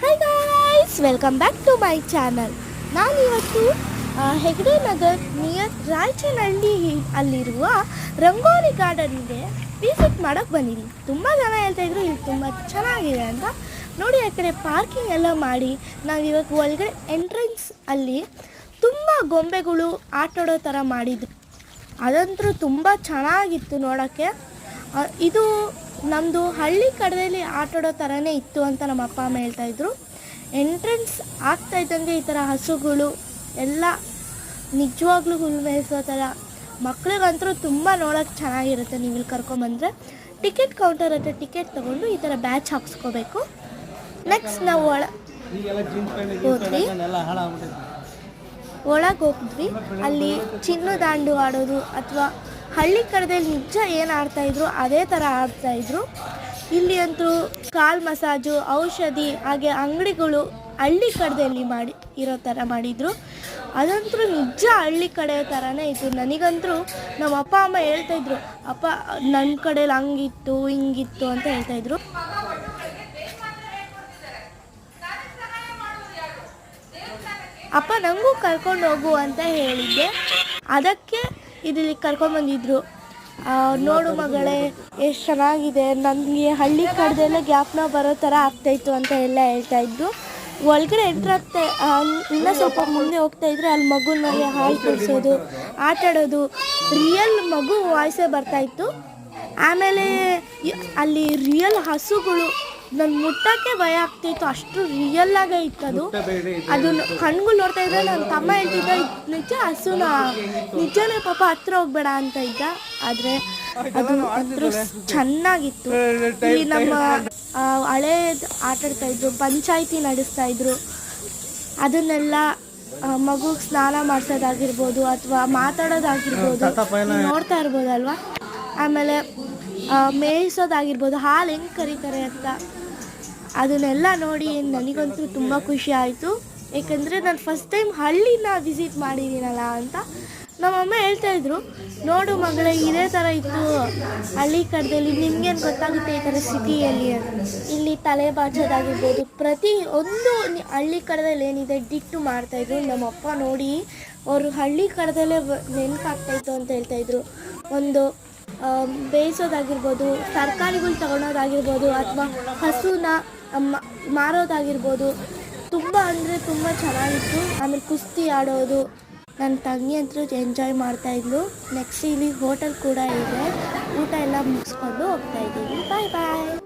Hi guys, welcome back to my channel. ನಾನಿವತ್ತು Hegde Nagar near ರಾಯಚನಹಳ್ಳಿ ಅಲ್ಲಿರುವ rangoli ಗಾರ್ಡನ್ಗೆ visit ಮಾಡೋಕ್ಕೆ ಬಂದಿದ್ದೀನಿ. ತುಂಬ ಜನ ಹೇಳ್ತಾಯಿದ್ರು ಇಲ್ಲಿ ತುಂಬ ಚೆನ್ನಾಗಿದೆ ಅಂತ. ನೋಡಿ, ಆ ಕಡೆ ಪಾರ್ಕಿಂಗ್ ಎಲ್ಲ ಮಾಡಿ ನಾವಿವಾಗ ಒಳಗಡೆ ಎಂಟ್ರೆನ್ಸ್ ಅಲ್ಲಿ ತುಂಬ ಗೊಂಬೆಗಳು ಆಟಾಡೋ ಥರ ಮಾಡಿದ್ರು. ಅದಂತೂ ತುಂಬ ಚೆನ್ನಾಗಿತ್ತು ನೋಡೋಕ್ಕೆ. ಇದು ನಮ್ಮದು ಹಳ್ಳಿ ಕಡೆಯಲ್ಲಿ ಆಟಾಡೋ ಥರನೇ ಇತ್ತು ಅಂತ ನಮ್ಮ ಅಪ್ಪ ಅಮ್ಮ ಹೇಳ್ತಾಯಿದ್ರು. ಎಂಟ್ರೆನ್ಸ್ ಆಗ್ತಾಯಿದ್ದಂಗೆ ಈ ಥರ ಹಸುಗಳು ಎಲ್ಲ ನಿಜವಾಗ್ಲೂ ಹುಲ್ಲು ಮೇಯಿಸೋ ಥರ. ಮಕ್ಳಿಗಂತೂ ತುಂಬ ನೋಡೋಕ್ಕೆ ಚೆನ್ನಾಗಿರುತ್ತೆ. ನೀವು ಇಲ್ಲಿ ಕರ್ಕೊಂಬಂದರೆ ಟಿಕೆಟ್ ಕೌಂಟರ್ ಹತ್ರ ಟಿಕೆಟ್ ತೊಗೊಂಡು ಈ ಥರ ಬ್ಯಾಚ್ ಹಾಕ್ಸ್ಕೋಬೇಕು. ನೆಕ್ಸ್ಟ್ ನಾವು ಒಳಗೆ ಹೋಗಿದ್ವಿ. ಅಲ್ಲಿ ಚಿನ್ನು ದಾಂಡು ಆಡೋದು ಅಥವಾ ಹಳ್ಳಿ ಕಡೆದಲ್ಲಿ ನಿಜ ಏನು ಆಡ್ತಾಯಿದ್ರು ಅದೇ ಥರ ಆಡ್ತಾಯಿದ್ರು. ಇಲ್ಲಿ ಅಂತೂ ಕಾಲು ಮಸಾಜು, ಔಷಧಿ, ಹಾಗೆ ಅಂಗಡಿಗಳು ಹಳ್ಳಿ ಕಡೆಯಲ್ಲಿ ಮಾಡಿ ಇರೋ ಥರ ಮಾಡಿದರು. ಅದಂತೂ ನಿಜ ಹಳ್ಳಿ ಕಡೆ ಥರನೇ ಇತ್ತು. ನನಗಂತೂ ನಮ್ಮ ಅಪ್ಪ ಅಮ್ಮ ಹೇಳ್ತಾಯಿದ್ರು, ಅಪ್ಪ ನನ್ನ ಕಡೆಯಲ್ಲಿ ಹಂಗಿತ್ತು ಹಿಂಗಿತ್ತು ಅಂತ ಹೇಳ್ತಾಯಿದ್ರು. ಅಪ್ಪ ನನಗೂ ಕರ್ಕೊಂಡು ಹೋಗು ಅಂತ ಹೇಳಿದ್ದೆ. ಅದಕ್ಕೆ ಇಲ್ಲಿ ಕರ್ಕೊಂಬಂದಿದ್ರು. ನೋಡು ಮಗಳೇ, ಎಷ್ಟು ಚೆನ್ನಾಗಿದೆ, ನನಗೆ ಹಳ್ಳಿ ಕಡೆದಲ್ಲೇ ಜ್ಞಾಪನ ಬರೋ ಥರ ಆಗ್ತಾಯಿತ್ತು ಅಂತ ಎಲ್ಲ ಹೇಳ್ತಾಯಿದ್ರು. ಒಳಗಡೆ ಎಂಟ್ರಾಗ್ತಾ ಇನ್ನೂ ಸ್ವಲ್ಪ ಮುಂದೆ ಹೋಗ್ತಾಯಿದ್ರೆ ಅಲ್ಲಿ ಮಗುನಿಗೆ ಹಾಲು ಕುಡಿಸೋದು, ಆಟಾಡೋದು, ರಿಯಲ್ ಮಗು ವಾಯ್ಸೇ ಬರ್ತಾಯಿತ್ತು. ಆಮೇಲೆ ಅಲ್ಲಿ ರಿಯಲ್ ಹಸುಗಳು ನನ್ನ ಮುಟ್ಟಕ್ಕೆ ಭಯ ಆಗ್ತಾಯಿತ್ತು, ಅಷ್ಟು ರಿಯಲ್ಲಾಗೇ ಇತ್ತು ಅದು. ಅದನ್ನು ಕಣ್ಗಳು ನೋಡ್ತಾ ಇದ್ದರೆ ನನ್ನ ತಮ್ಮ ಹೇಳ್ತಿದ್ದ, ನಿಜ ಹಸುನ, ನಿಜನೇ ಪಾಪ ಹತ್ರ ಹೋಗ್ಬೇಡ ಅಂತ ಇದ್ದ. ಆದರೆ ಅದು ಅಂತೂ ಚೆನ್ನಾಗಿತ್ತು. ಇಲ್ಲಿ ನಮ್ಮ ಹಳೇದು ಆಟಾಡ್ತಾಯಿದ್ರು, ಪಂಚಾಯಿತಿ ನಡೆಸ್ತಾಯಿದ್ರು. ಅದನ್ನೆಲ್ಲ ಮಗುಗೆ ಸ್ನಾನ ಮಾಡಿಸೋದಾಗಿರ್ಬೋದು ಅಥವಾ ಮಾತಾಡೋದಾಗಿರ್ಬೋದು ನೋಡ್ತಾ ಇರ್ಬೋದಲ್ವ. ಆಮೇಲೆ ಮೇಯಿಸೋದಾಗಿರ್ಬೋದು, ಹಾಲು ಹೆಂಗೆ ಕರೀತಾರೆ ಅಂತ ಅದನ್ನೆಲ್ಲ ನೋಡಿ ನನಗಂತೂ ತುಂಬ ಖುಷಿ ಆಯಿತು. ಏಕೆಂದರೆ ನಾನು ಫಸ್ಟ್ ಟೈಮ್ ಹಳ್ಳಿನ ವಿಸಿಟ್ ಮಾಡಿದ್ದೀನಲ್ಲ ಅಂತ. ನಮ್ಮಮ್ಮ ಹೇಳ್ತಾಯಿದ್ರು, ನೋಡು ಮಗಳೇ, ಇದೇ ಥರ ಇತ್ತು ಹಳ್ಳಿ ಕಡೆಯಲ್ಲಿ, ನಿಮಗೇನು ಗೊತ್ತಾಗುತ್ತೆ ಈ ಥರ ಸಿಟಿಯಲ್ಲಿ. ಇಲ್ಲಿ ತಲೆ ಬಾಚೋದಾಗಿರ್ಬೋದು, ಪ್ರತಿ ಒಂದು ಹಳ್ಳಿ ಕಡೆದಲ್ಲಿ ಏನಿದೆ ಡಿಟ್ಟು ಮಾಡ್ತಾಯಿದ್ರು. ನಮ್ಮಪ್ಪ ನೋಡಿ ಅವರು ಹಳ್ಳಿ ಕಡೆದಲ್ಲೇ ನೆನಪಾಗ್ತಾಯಿತ್ತು ಅಂತ ಹೇಳ್ತಾಯಿದ್ರು. ಒಂದು ಬೇಯಿಸೋದಾಗಿರ್ಬೋದು, ತರಕಾರಿಗಳು ತಗೊಳೋದಾಗಿರ್ಬೋದು ಅಥವಾ ಹಸುನ ಮಾರೋದಾಗಿರ್ಬೋದು, ತುಂಬ ಅಂದರೆ ತುಂಬ ಚೆನ್ನಾಗಿತ್ತು. ಆಮೇಲೆ ಕುಸ್ತಿ ಆಡೋದು, ನನ್ನ ತಂಗಿ ಅಂತೂ ಎಂಜಾಯ್ ಮಾಡ್ತಾಯಿದ್ಲು. ನೆಕ್ಸ್ಟ್ ಇಲ್ಲಿ ಹೋಟೆಲ್ ಕೂಡ ಇದೆ. ಊಟ ಎಲ್ಲ ಮುಗಿಸ್ಕೊಂಡು ಹೋಗ್ತಾಯಿದ್ದೀವಿ. ಬಾಯ್ ಬಾಯ್.